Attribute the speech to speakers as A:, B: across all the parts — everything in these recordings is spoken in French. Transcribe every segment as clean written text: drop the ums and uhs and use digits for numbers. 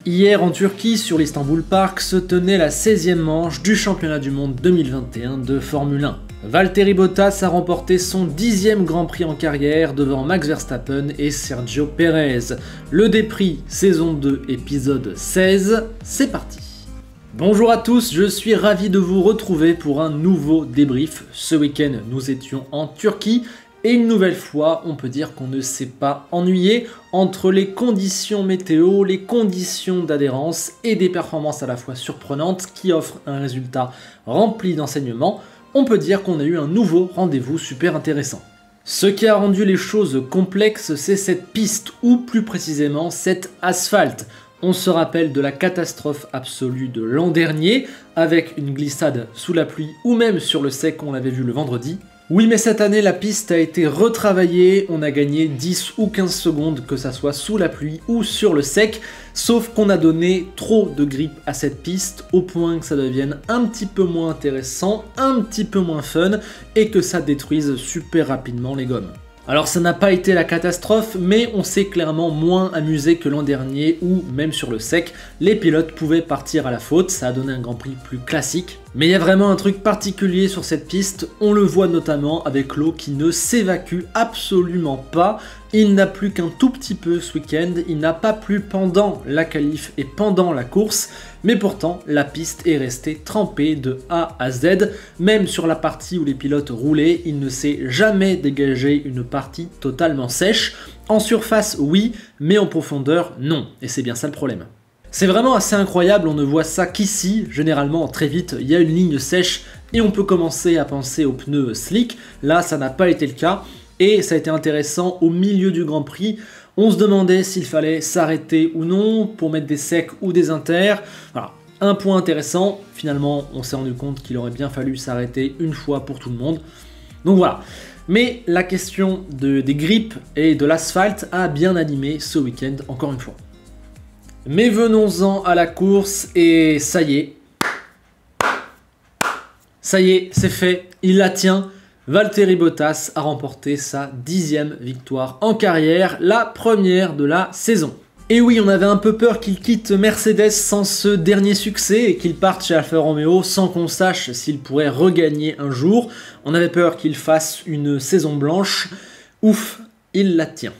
A: Hier en Turquie, sur l'Istanbul Park, se tenait la 16e manche du championnat du monde 2021 de Formule 1. Valtteri Bottas a remporté son 10e Grand Prix en carrière devant Max Verstappen et Sergio Pérez. Le Déprix, saison 2, épisode 16, c'est parti. Bonjour à tous, je suis ravi de vous retrouver pour un nouveau débrief. Ce week-end, nous étions en Turquie. Et une nouvelle fois, on peut dire qu'on ne s'est pas ennuyé entre les conditions météo, les conditions d'adhérence et des performances à la fois surprenantes qui offrent un résultat rempli d'enseignements. On peut dire qu'on a eu un nouveau rendez-vous super intéressant. Ce qui a rendu les choses complexes, c'est cette piste, ou plus précisément cet asphalte. On se rappelle de la catastrophe absolue de l'an dernier, avec une glissade sous la pluie ou même sur le sec, on l'avait vu le vendredi. Oui, mais cette année, la piste a été retravaillée, on a gagné 10 ou 15 secondes, que ça soit sous la pluie ou sur le sec, sauf qu'on a donné trop de grip à cette piste, au point que ça devienne un petit peu moins intéressant, un petit peu moins fun, et que ça détruise super rapidement les gommes. Alors ça n'a pas été la catastrophe, mais on s'est clairement moins amusé que l'an dernier où, même sur le sec, les pilotes pouvaient partir à la faute, ça a donné un Grand Prix plus classique. Mais il y a vraiment un truc particulier sur cette piste, on le voit notamment avec l'eau qui ne s'évacue absolument pas. Il n'a plu qu'un tout petit peu ce week-end, il n'a pas plu pendant la qualif et pendant la course, mais pourtant la piste est restée trempée de A à Z. Même sur la partie où les pilotes roulaient, il ne s'est jamais dégagé une partie totalement sèche. En surface, oui, mais en profondeur, non, et c'est bien ça le problème. C'est vraiment assez incroyable, on ne voit ça qu'ici, généralement très vite, il y a une ligne sèche et on peut commencer à penser aux pneus slick. Là, ça n'a pas été le cas. Et ça a été intéressant, au milieu du Grand Prix, on se demandait s'il fallait s'arrêter ou non pour mettre des secs ou des inters. Voilà, un point intéressant, finalement on s'est rendu compte qu'il aurait bien fallu s'arrêter une fois pour tout le monde. Donc voilà, mais la question des grips et de l'asphalte a bien animé ce week-end encore une fois. Mais venons-en à la course et ça y est. Ça y est, c'est fait, il la tient. Valtteri Bottas a remporté sa 10e victoire en carrière, la première de la saison. Et oui, on avait un peu peur qu'il quitte Mercedes sans ce dernier succès et qu'il parte chez Alfa Romeo sans qu'on sache s'il pourrait regagner un jour. On avait peur qu'il fasse une saison blanche. Ouf, il la tient.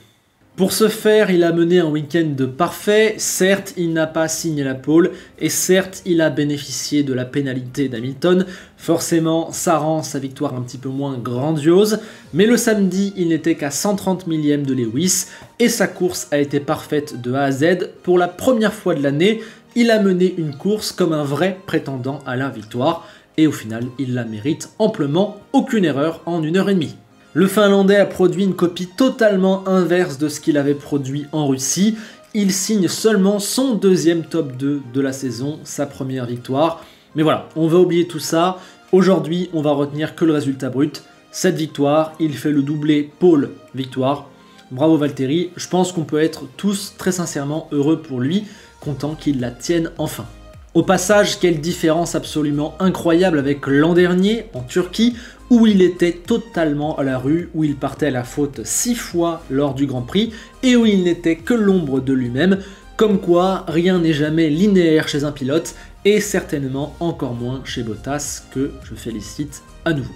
A: Pour ce faire, il a mené un week-end parfait. Certes, il n'a pas signé la pole et certes, il a bénéficié de la pénalité d'Hamilton. Forcément, ça rend sa victoire un petit peu moins grandiose. Mais le samedi, il n'était qu'à 130 millième de Lewis et sa course a été parfaite de A à Z. Pour la première fois de l'année, il a mené une course comme un vrai prétendant à la victoire. Et au final, il la mérite amplement, aucune erreur en 1h30. Le Finlandais a produit une copie totalement inverse de ce qu'il avait produit en Russie. Il signe seulement son deuxième top 2 de la saison, sa première victoire. Mais voilà, on va oublier tout ça. Aujourd'hui, on va retenir que le résultat brut. Cette victoire, il fait le doublé pole-victoire. Bravo Valtteri, je pense qu'on peut être tous très sincèrement heureux pour lui, content qu'il la tienne enfin. Au passage, quelle différence absolument incroyable avec l'an dernier en Turquie, où il était totalement à la rue, où il partait à la faute 6 fois lors du Grand Prix, et où il n'était que l'ombre de lui-même, comme quoi rien n'est jamais linéaire chez un pilote, et certainement encore moins chez Bottas, que je félicite à nouveau.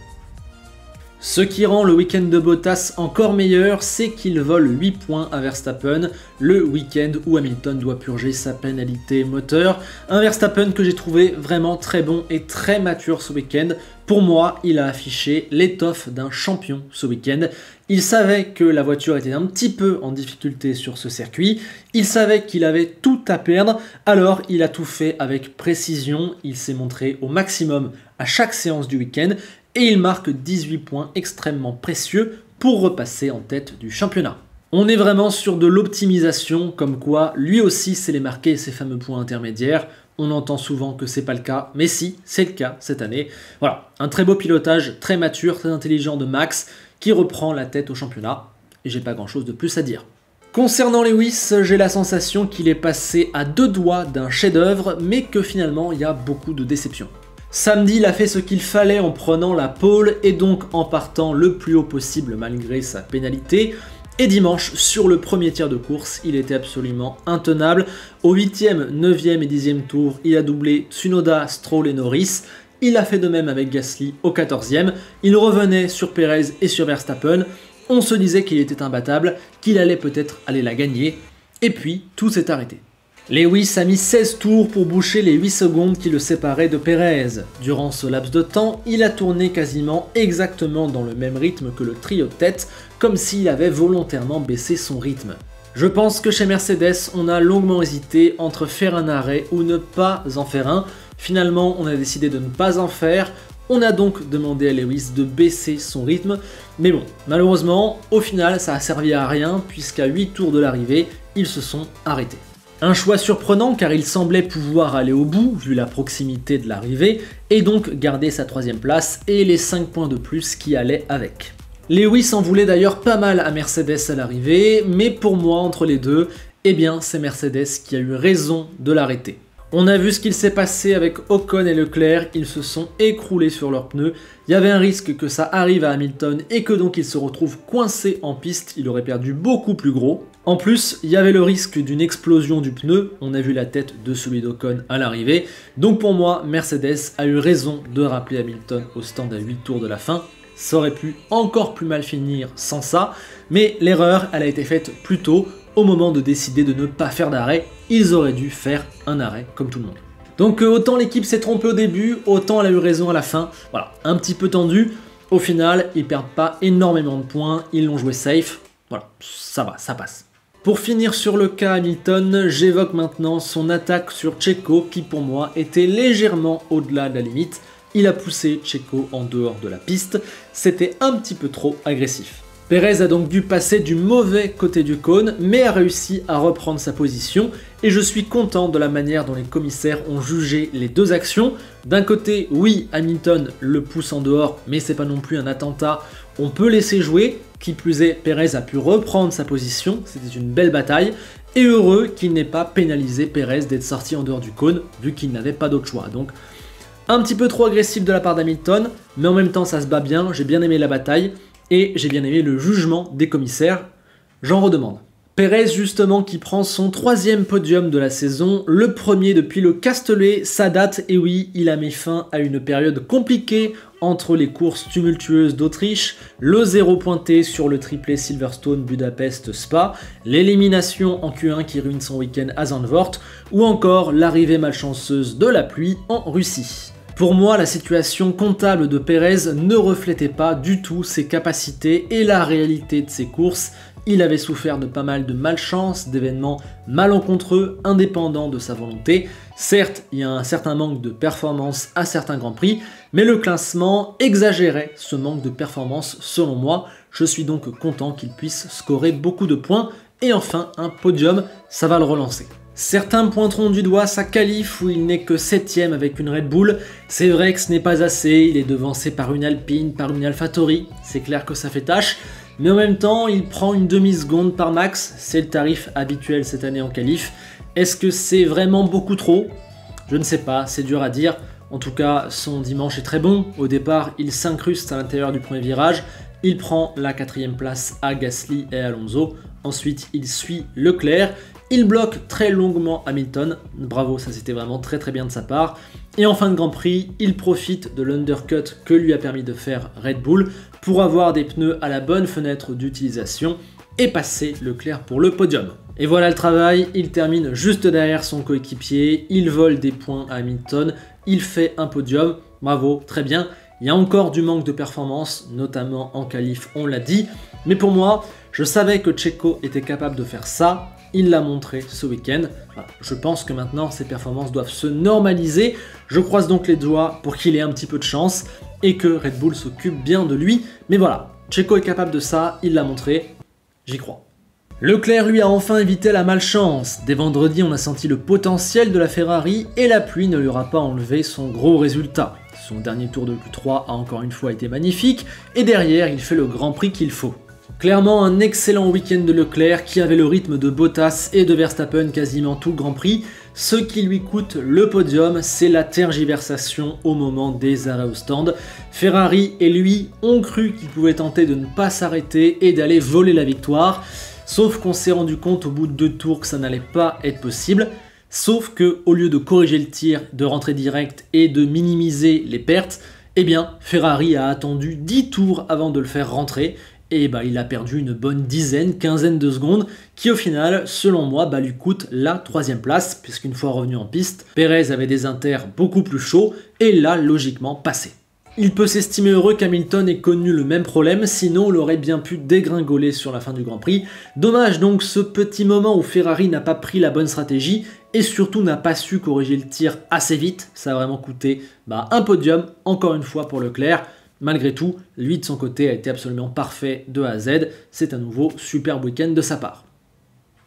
A: Ce qui rend le week-end de Bottas encore meilleur, c'est qu'il vole 8 points à Verstappen, le week-end où Hamilton doit purger sa pénalité moteur. Un Verstappen que j'ai trouvé vraiment très bon et très mature ce week-end. Pour moi, il a affiché l'étoffe d'un champion ce week-end. Il savait que la voiture était un petit peu en difficulté sur ce circuit. Il savait qu'il avait tout à perdre, alors il a tout fait avec précision. Il s'est montré au maximum à chaque séance du week-end. Et il marque 18 points extrêmement précieux pour repasser en tête du championnat. On est vraiment sur de l'optimisation, comme quoi lui aussi sait les marquer ces fameux points intermédiaires. On entend souvent que c'est pas le cas, mais si, c'est le cas cette année. Voilà, un très beau pilotage, très mature, très intelligent de Max, qui reprend la tête au championnat. Et j'ai pas grand chose de plus à dire. Concernant Lewis, j'ai la sensation qu'il est passé à 2 doigts d'un chef-d'œuvre, mais que finalement il y a beaucoup de déceptions. Samedi, il a fait ce qu'il fallait en prenant la pole et donc en partant le plus haut possible malgré sa pénalité. Et dimanche, sur le premier tiers de course, il était absolument intenable. Au 8e, 9e et 10e tour, il a doublé Tsunoda, Stroll et Norris. Il a fait de même avec Gasly au 14e. Il revenait sur Perez et sur Verstappen. On se disait qu'il était imbattable, qu'il allait peut-être aller la gagner. Et puis, tout s'est arrêté. Lewis a mis 16 tours pour boucher les 8 secondes qui le séparaient de Perez. Durant ce laps de temps, il a tourné quasiment exactement dans le même rythme que le trio de tête, comme s'il avait volontairement baissé son rythme. Je pense que chez Mercedes, on a longuement hésité entre faire un arrêt ou ne pas en faire un. Finalement, on a décidé de ne pas en faire. On a donc demandé à Lewis de baisser son rythme. Mais bon, malheureusement, au final, ça a servi à rien puisqu'à 8 tours de l'arrivée, ils se sont arrêtés. Un choix surprenant car il semblait pouvoir aller au bout vu la proximité de l'arrivée et donc garder sa 3e place et les 5 points de plus qui allaient avec. Lewis en voulait d'ailleurs pas mal à Mercedes à l'arrivée, mais pour moi entre les deux, eh bien c'est Mercedes qui a eu raison de l'arrêter. On a vu ce qu'il s'est passé avec Ocon et Leclerc, ils se sont écroulés sur leurs pneus. Il y avait un risque que ça arrive à Hamilton et que donc il se retrouve coincé en piste, il aurait perdu beaucoup plus gros. En plus, il y avait le risque d'une explosion du pneu, on a vu la tête de celui d'Ocon à l'arrivée. Donc pour moi, Mercedes a eu raison de rappeler Hamilton au stand à 8 tours de la fin. Ça aurait pu encore plus mal finir sans ça, mais l'erreur, elle a été faite plus tôt. Au moment de décider de ne pas faire d'arrêt, ils auraient dû faire un arrêt comme tout le monde. Donc autant l'équipe s'est trompée au début, autant elle a eu raison à la fin. Voilà, un petit peu tendu. Au final, ils perdent pas énormément de points, ils l'ont joué safe. Voilà, ça va, ça passe. Pour finir sur le cas Hamilton, j'évoque maintenant son attaque sur Checo qui pour moi était légèrement au-delà de la limite. Il a poussé Checo en dehors de la piste, c'était un petit peu trop agressif. Perez a donc dû passer du mauvais côté du cône, mais a réussi à reprendre sa position, et je suis content de la manière dont les commissaires ont jugé les deux actions. D'un côté, oui, Hamilton le pousse en dehors, mais c'est pas non plus un attentat, on peut laisser jouer. Qui plus est, Perez a pu reprendre sa position, c'était une belle bataille, et heureux qu'il n'ait pas pénalisé Perez d'être sorti en dehors du cône, vu qu'il n'avait pas d'autre choix. Donc, un petit peu trop agressif de la part d'Hamilton, mais en même temps ça se bat bien, j'ai bien aimé la bataille, et j'ai bien aimé le jugement des commissaires, j'en redemande. Perez justement qui prend son 3e podium de la saison, le premier depuis le Castellet, ça date, et oui, il a mis fin à une période compliquée entre les courses tumultueuses d'Autriche, le 0 pointé sur le triplé Silverstone, Budapest, Spa, l'élimination en Q1 qui ruine son week-end à Zandvoort, ou encore l'arrivée malchanceuse de la pluie en Russie. Pour moi, la situation comptable de Perez ne reflétait pas du tout ses capacités et la réalité de ses courses. Il avait souffert de pas mal de malchance, d'événements malencontreux, indépendants de sa volonté. Certes, il y a un certain manque de performance à certains grands prix, mais le classement exagérait ce manque de performance selon moi. Je suis donc content qu'il puisse scorer beaucoup de points et enfin un podium, ça va le relancer. Certains pointeront du doigt sa qualif où il n'est que 7ème avec une Red Bull. C'est vrai que ce n'est pas assez, il est devancé par une Alpine, par une AlphaTauri, c'est clair que ça fait tâche. Mais en même temps, il prend une demi-seconde par max, c'est le tarif habituel cette année en qualif. Est-ce que c'est vraiment beaucoup trop? Je ne sais pas, c'est dur à dire. En tout cas, son dimanche est très bon. Au départ, il s'incruste à l'intérieur du premier virage. Il prend la 4e place à Gasly et Alonso. Ensuite, il suit Leclerc. Il bloque très longuement Hamilton. Bravo, ça c'était vraiment très très bien de sa part. Et en fin de Grand Prix, il profite de l'undercut que lui a permis de faire Red Bull pour avoir des pneus à la bonne fenêtre d'utilisation et passer Leclerc pour le podium. Et voilà le travail, il termine juste derrière son coéquipier, il vole des points à Hamilton, il fait un podium, bravo, très bien. Il y a encore du manque de performance, notamment en qualif, on l'a dit, mais pour moi, je savais que Checo était capable de faire ça, il l'a montré ce week-end. Voilà, je pense que maintenant ses performances doivent se normaliser, je croise donc les doigts pour qu'il ait un petit peu de chance et que Red Bull s'occupe bien de lui, mais voilà, Checo est capable de ça, il l'a montré, j'y crois. Leclerc lui a enfin évité la malchance. Dès vendredi, on a senti le potentiel de la Ferrari et la pluie ne lui aura pas enlevé son gros résultat. Son dernier tour de Q3 a encore une fois été magnifique et derrière, il fait le Grand Prix qu'il faut. Clairement un excellent week-end de Leclerc qui avait le rythme de Bottas et de Verstappen quasiment tout le Grand Prix. Ce qui lui coûte le podium, c'est la tergiversation au moment des arrêts au stand. Ferrari et lui ont cru qu'ils pouvaient tenter de ne pas s'arrêter et d'aller voler la victoire. Sauf qu'on s'est rendu compte au bout de 2 tours que ça n'allait pas être possible. Sauf que au lieu de corriger le tir, de rentrer direct et de minimiser les pertes, eh bien Ferrari a attendu 10 tours avant de le faire rentrer. Et il a perdu une bonne quinzaine de secondes, qui au final, selon moi, lui coûte la 3e place, puisqu'une fois revenu en piste, Pérez avait des inters beaucoup plus chauds, et l'a logiquement passé. Il peut s'estimer heureux qu'Hamilton ait connu le même problème, sinon il aurait bien pu dégringoler sur la fin du Grand Prix. Dommage donc ce petit moment où Ferrari n'a pas pris la bonne stratégie, et surtout n'a pas su corriger le tir assez vite. Ça a vraiment coûté un podium, encore une fois pour Leclerc. Malgré tout, lui de son côté a été absolument parfait de A à Z, c'est un nouveau superbe week-end de sa part.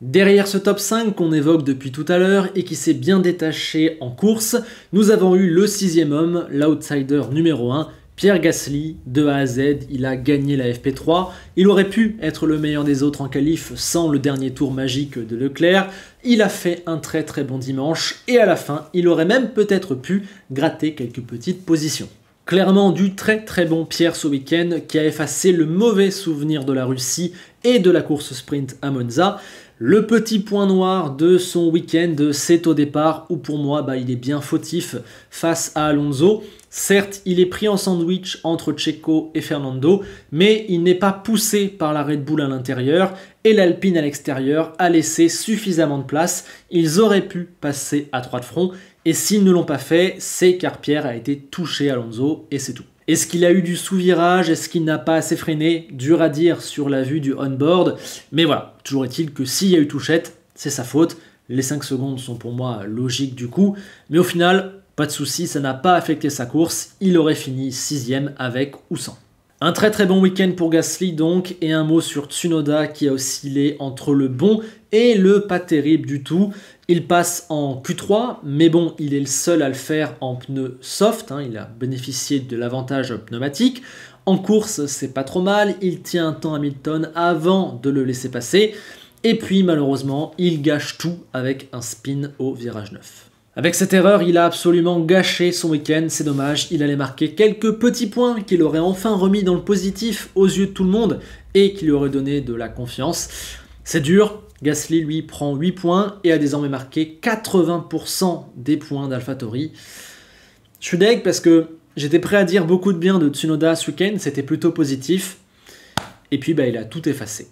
A: Derrière ce top 5 qu'on évoque depuis tout à l'heure et qui s'est bien détaché en course, nous avons eu le 6e homme, l'outsider numéro 1, Pierre Gasly. De A à Z, il a gagné la FP3, il aurait pu être le meilleur des autres en qualif sans le dernier tour magique de Leclerc, il a fait un très bon dimanche et à la fin, il aurait même peut-être pu gratter quelques petites positions. Clairement du très bon Pierre ce week-end qui a effacé le mauvais souvenir de la Russie et de la course sprint à Monza. Le petit point noir de son week-end, c'est au départ où pour moi il est bien fautif face à Alonso. Certes, il est pris en sandwich entre Checo et Fernando, mais il n'est pas poussé par la Red Bull à l'intérieur et l'Alpine à l'extérieur a laissé suffisamment de place. Ils auraient pu passer à 3 de front. Et s'ils ne l'ont pas fait, c'est car Pierre a été touché à Alonso et c'est tout. Est-ce qu'il a eu du sous-virage? Est-ce qu'il n'a pas assez freiné? Dur à dire sur la vue du on-board. Mais voilà, toujours est-il que s'il y a eu touchette, c'est sa faute. Les 5 secondes sont pour moi logiques du coup. Mais au final, pas de souci, ça n'a pas affecté sa course. Il aurait fini 6e avec ou sans. Un très bon week-end pour Gasly donc, et un mot sur Tsunoda qui a oscillé entre le bon et le pas terrible du tout. Il passe en Q3, mais bon, il est le seul à le faire en pneus soft, il a bénéficié de l'avantage pneumatique. En course, c'est pas trop mal, il tient un temps Hamilton avant de le laisser passer, et puis malheureusement, il gâche tout avec un spin au virage 9. Avec cette erreur, il a absolument gâché son week-end, c'est dommage, il allait marquer quelques petits points qu'il aurait enfin remis dans le positif aux yeux de tout le monde et qui lui aurait donné de la confiance. C'est dur, Gasly lui prend 8 points et a désormais marqué 80% des points d'AlphaTauri. Je suis deg parce que j'étais prêt à dire beaucoup de bien de Tsunoda ce week-end, c'était plutôt positif, et puis il a tout effacé.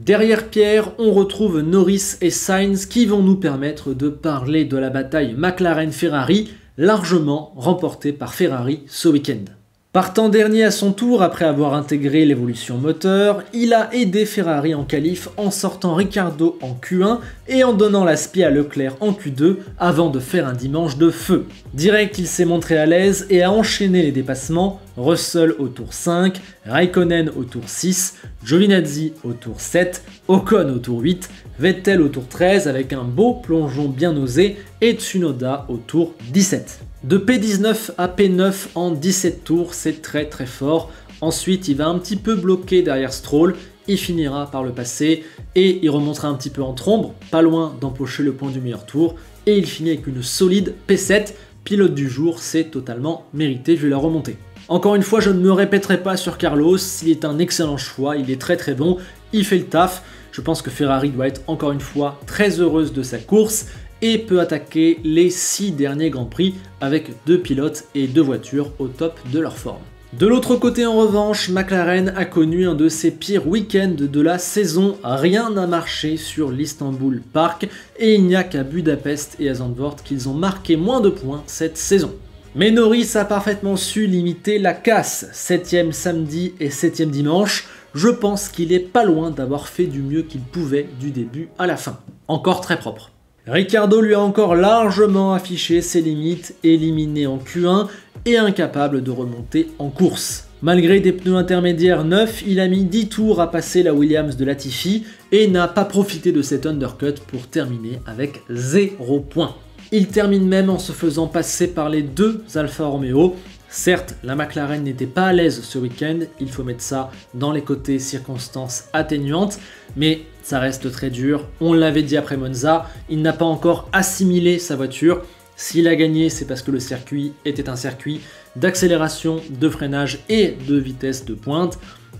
A: Derrière Pierre, on retrouve Norris et Sainz qui vont nous permettre de parler de la bataille McLaren-Ferrari, largement remportée par Ferrari ce week-end. Partant dernier à son tour après avoir intégré l'évolution moteur, il a aidé Ferrari en qualif en sortant Ricciardo en Q1 et en donnant l'aspi à Leclerc en Q2 avant de faire un dimanche de feu. Direct, il s'est montré à l'aise et a enchaîné les dépassements, Russell au tour 5, Raikkonen au tour 6, Giovinazzi au tour 7, Ocon au tour 8, Vettel au tour 13 avec un beau plongeon bien osé et Tsunoda au tour 17. De P19 à P9 en 17 tours, c'est très fort. Ensuite, il va un petit peu bloquer derrière Stroll, il finira par le passer et il remontera un petit peu en trombe, pas loin d'empocher le point du meilleur tour. Et il finit avec une solide P7, pilote du jour, c'est totalement mérité, je vais la remonter. Encore une fois, je ne me répéterai pas sur Carlos, il est un excellent choix, il est très bon, il fait le taf. Je pense que Ferrari doit être encore une fois très heureuse de sa course et peut attaquer les 6 derniers Grands Prix avec 2 pilotes et 2 voitures au top de leur forme. De l'autre côté en revanche, McLaren a connu un de ses pires week-ends de la saison, rien n'a marché sur l'Istanbul Park et il n'y a qu'à Budapest et à Zandvoort qu'ils ont marqué moins de points cette saison. Mais Norris a parfaitement su limiter la casse, 7e samedi et 7e dimanche, je pense qu'il est pas loin d'avoir fait du mieux qu'il pouvait du début à la fin. Encore très propre. Ricciardo lui a encore largement affiché ses limites, éliminé en Q1 et incapable de remonter en course. Malgré des pneus intermédiaires neufs, il a mis 10 tours à passer la Williams de Latifi et n'a pas profité de cet undercut pour terminer avec 0 points. Il termine même en se faisant passer par les 2 Alfa Romeo. Certes, la McLaren n'était pas à l'aise ce week-end, il faut mettre ça dans les côtés circonstances atténuantes, mais ça reste très dur. On l'avait dit après Monza, il n'a pas encore assimilé sa voiture. S'il a gagné, c'est parce que le circuit était un circuit d'accélération, de freinage et de vitesse de pointe.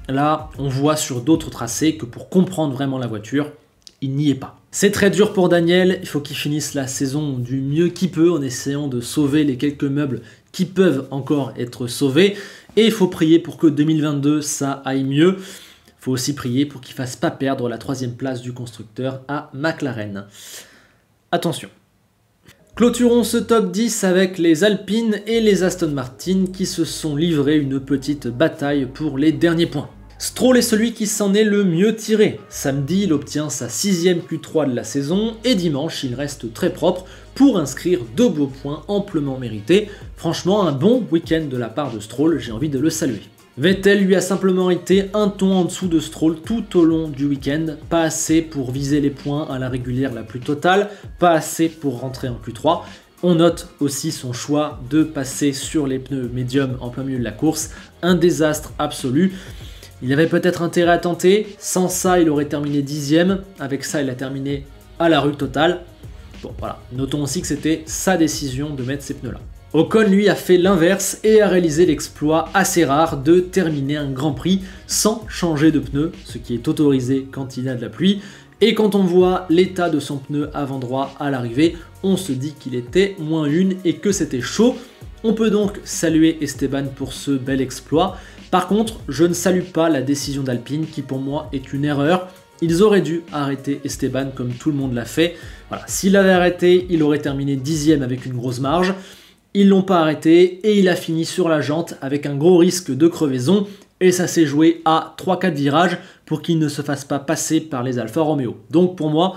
A: Là, on voit sur d'autres tracés que pour comprendre vraiment la voiture, il n'y est pas. C'est très dur pour Daniel, il faut qu'il finisse la saison du mieux qu'il peut en essayant de sauver les quelques meubles qui peuvent encore être sauvés. Et il faut prier pour que 2022, ça aille mieux. Il faut aussi prier pour qu'il ne fasse pas perdre la 3e place du constructeur à McLaren. Attention. Clôturons ce top 10 avec les Alpines et les Aston Martin qui se sont livrés une petite bataille pour les derniers points. Stroll est celui qui s'en est le mieux tiré. Samedi, il obtient sa 6e Q3 de la saison et dimanche, il reste très propre pour inscrire 2 beaux points amplement mérités. Franchement, un bon week-end de la part de Stroll, j'ai envie de le saluer. Vettel lui a simplement été un ton en dessous de Stroll tout au long du week-end, pas assez pour viser les points à la régulière la plus totale, pas assez pour rentrer en Q3. On note aussi son choix de passer sur les pneus médiums en plein milieu de la course, un désastre absolu. Il avait peut-être intérêt à tenter, sans ça il aurait terminé 10e, avec ça il a terminé à la rue totale. Bon voilà, notons aussi que c'était sa décision de mettre ces pneus là. Ocon lui a fait l'inverse et a réalisé l'exploit assez rare de terminer un Grand Prix sans changer de pneu, ce qui est autorisé quand il y a de la pluie. Et quand on voit l'état de son pneu avant droit à l'arrivée, on se dit qu'il était -1 et que c'était chaud. On peut donc saluer Esteban pour ce bel exploit. Par contre, je ne salue pas la décision d'Alpine qui pour moi est une erreur. Ils auraient dû arrêter Esteban comme tout le monde l'a fait. Voilà. S'il l'avait arrêté, il aurait terminé 10e avec une grosse marge. Ils l'ont pas arrêté et il a fini sur la jante avec un gros risque de crevaison. Et ça s'est joué à 3-4 virages pour qu'il ne se fasse pas passer par les Alfa Romeo. Donc pour moi,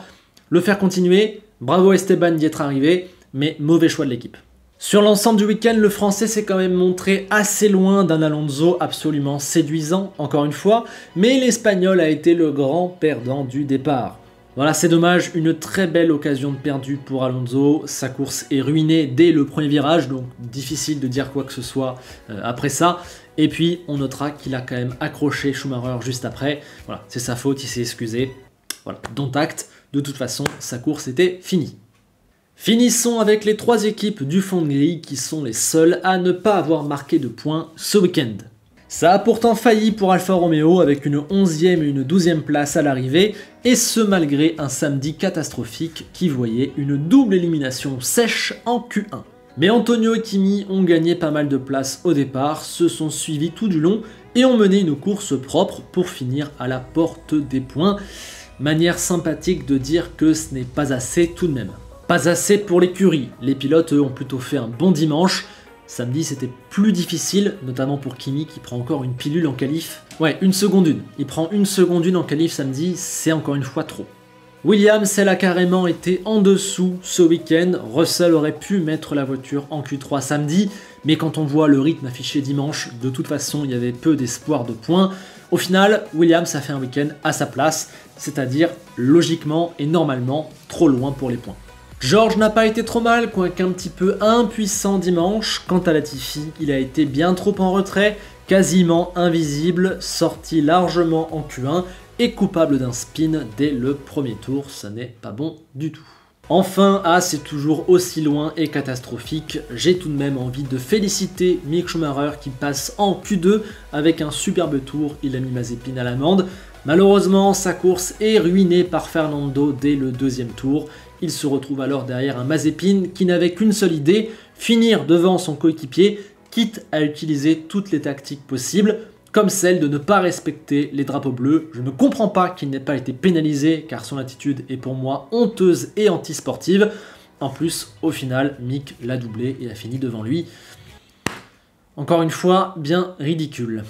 A: le faire continuer, bravo Esteban d'y être arrivé, mais mauvais choix de l'équipe. Sur l'ensemble du week-end, le Français s'est quand même montré assez loin d'un Alonso absolument séduisant, encore une fois, mais l'Espagnol a été le grand perdant du départ. Voilà, c'est dommage, une très belle occasion de perdu pour Alonso, sa course est ruinée dès le premier virage, donc difficile de dire quoi que ce soit après ça. Et puis on notera qu'il a quand même accroché Schumacher juste après, voilà, c'est sa faute, il s'est excusé, voilà, dont acte, de toute façon sa course était finie. Finissons avec les 3 équipes du fond de grille qui sont les seules à ne pas avoir marqué de points ce week-end. Ça a pourtant failli pour Alfa Romeo avec une 11e et une 12e place à l'arrivée, et ce malgré un samedi catastrophique qui voyait une double élimination sèche en Q1. Mais Antonio et Kimi ont gagné pas mal de place au départ, se sont suivis tout du long et ont mené une course propre pour finir à la porte des points. Manière sympathique de dire que ce n'est pas assez tout de même. Pas assez pour l'écurie, les pilotes eux ont plutôt fait un bon dimanche. Samedi c'était plus difficile, notamment pour Kimi qui prend encore une pilule en qualif. Ouais, 1 seconde 1. Il prend 1 seconde 1 en qualif samedi, c'est encore une fois trop. Williams, elle a carrément été en dessous ce week-end. Russell aurait pu mettre la voiture en Q3 samedi, mais quand on voit le rythme affiché dimanche, de toute façon il y avait peu d'espoir de points. Au final, Williams a fait un week-end à sa place, c'est-à-dire logiquement et normalement trop loin pour les points. George n'a pas été trop mal, quoique un petit peu impuissant dimanche. Quant à Latifi, il a été bien trop en retrait, quasiment invisible, sorti largement en Q1 et coupable d'un spin dès le premier tour, ça n'est pas bon du tout. Enfin, c'est toujours aussi loin et catastrophique, j'ai tout de même envie de féliciter Mick Schumacher qui passe en Q2 avec un superbe tour, il a mis Mazepin à l'amende. Malheureusement, sa course est ruinée par Fernando dès le 2e tour. Il se retrouve alors derrière un Mazepin qui n'avait qu'une seule idée, finir devant son coéquipier, quitte à utiliser toutes les tactiques possibles, comme celle de ne pas respecter les drapeaux bleus. Je ne comprends pas qu'il n'ait pas été pénalisé, car son attitude est pour moi honteuse et antisportive. En plus, au final, Mick l'a doublé et a fini devant lui. Encore une fois, bien ridicule.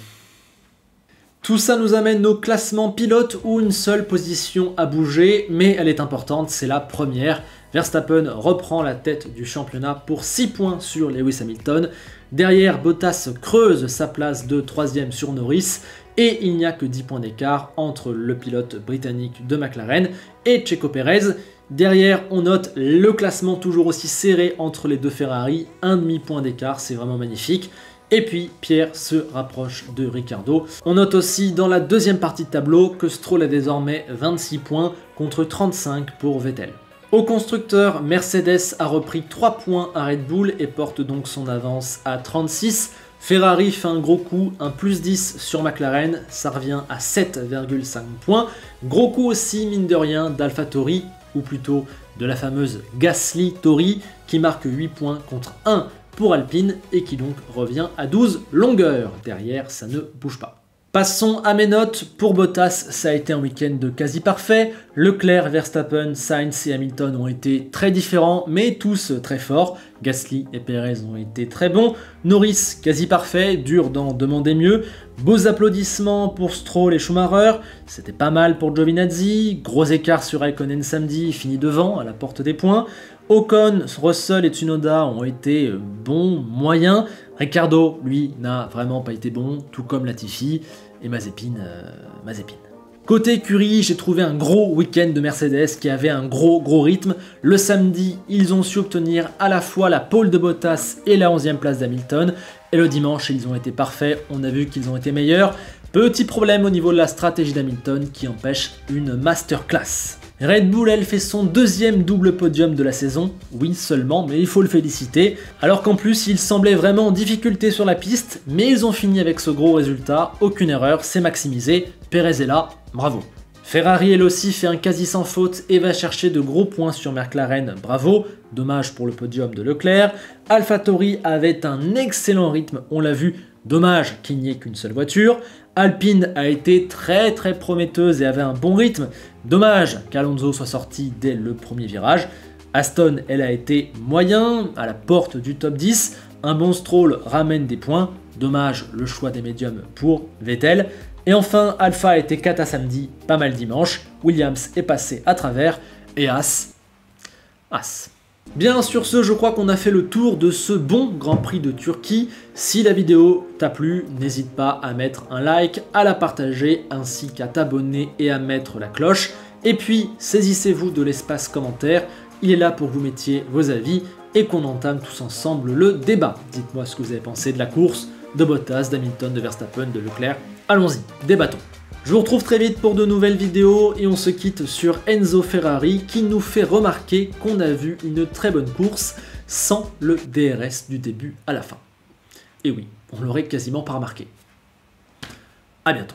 A: Tout ça nous amène au classement pilote où une seule position a bougé, mais elle est importante, c'est la première. Verstappen reprend la tête du championnat pour 6 points sur Lewis Hamilton. Derrière, Bottas creuse sa place de 3e sur Norris et il n'y a que 10 points d'écart entre le pilote britannique de McLaren et Checo Pérez. Derrière, on note le classement toujours aussi serré entre les deux Ferrari, un demi-point d'écart, c'est vraiment magnifique. Et puis Pierre se rapproche de Ricciardo. On note aussi dans la deuxième partie de tableau que Stroll a désormais 26 points contre 35 pour Vettel. Au constructeur, Mercedes a repris 3 points à Red Bull et porte donc son avance à 36. Ferrari fait un gros coup, un plus 10 sur McLaren, ça revient à 7,5 points. Gros coup aussi, mine de rien, d'AlphaTauri, ou plutôt de la fameuse Gasly-Tauri, qui marque 8 points contre 1 pour Alpine et qui donc revient à 12 longueurs. Derrière, ça ne bouge pas. Passons à mes notes. Pour Bottas, ça a été un week-end quasi parfait. Leclerc, Verstappen, Sainz et Hamilton ont été très différents, mais tous très forts. Gasly et Perez ont été très bons. Norris, quasi parfait, dur d'en demander mieux. Beaux applaudissements pour Stroll et Schumacher. C'était pas mal pour Giovinazzi. Gros écart sur Raikkonen samedi, fini devant, à la porte des points. Ocon, Russell et Tsunoda ont été bons, moyens. Ricciardo, lui, n'a vraiment pas été bon, tout comme Latifi et Mazepin. Côté écurie, j'ai trouvé un gros week-end de Mercedes qui avait un gros rythme. Le samedi, ils ont su obtenir à la fois la pole de Bottas et la 11e place d'Hamilton. Et le dimanche, ils ont été parfaits, on a vu qu'ils ont été meilleurs. Petit problème au niveau de la stratégie d'Hamilton qui empêche une masterclass. Red Bull, elle, fait son deuxième double podium de la saison, oui seulement, mais il faut le féliciter, alors qu'en plus ils semblaient vraiment en difficulté sur la piste, mais ils ont fini avec ce gros résultat, aucune erreur, c'est maximisé, Perez est là, bravo. Ferrari, elle aussi, fait un quasi sans faute et va chercher de gros points sur McLaren, bravo, dommage pour le podium de Leclerc. AlphaTauri avait un excellent rythme, on l'a vu, dommage qu'il n'y ait qu'une seule voiture. Alpine a été très prometteuse et avait un bon rythme. Dommage qu'Alonso soit sorti dès le premier virage. Aston, elle a été moyen, à la porte du top 10. Un bon Stroll ramène des points. Dommage le choix des médiums pour Vettel. Et enfin, Alpha a été cata samedi, pas mal dimanche. Williams est passé à travers. Et As. Bien, sur ce, je crois qu'on a fait le tour de ce bon Grand Prix de Turquie. Si la vidéo t'a plu, n'hésite pas à mettre un like, à la partager, ainsi qu'à t'abonner et à mettre la cloche. Et puis, saisissez-vous de l'espace commentaire, il est là pour que vous mettiez vos avis et qu'on entame tous ensemble le débat. Dites-moi ce que vous avez pensé de la course, de Bottas, d'Hamilton, de Verstappen, de Leclerc. Allons-y, débattons. Je vous retrouve très vite pour de nouvelles vidéos et on se quitte sur Enzo Ferrari qui nous fait remarquer qu'on a vu une très bonne course sans le DRS du début à la fin. Et oui, on l'aurait quasiment pas remarqué. À bientôt.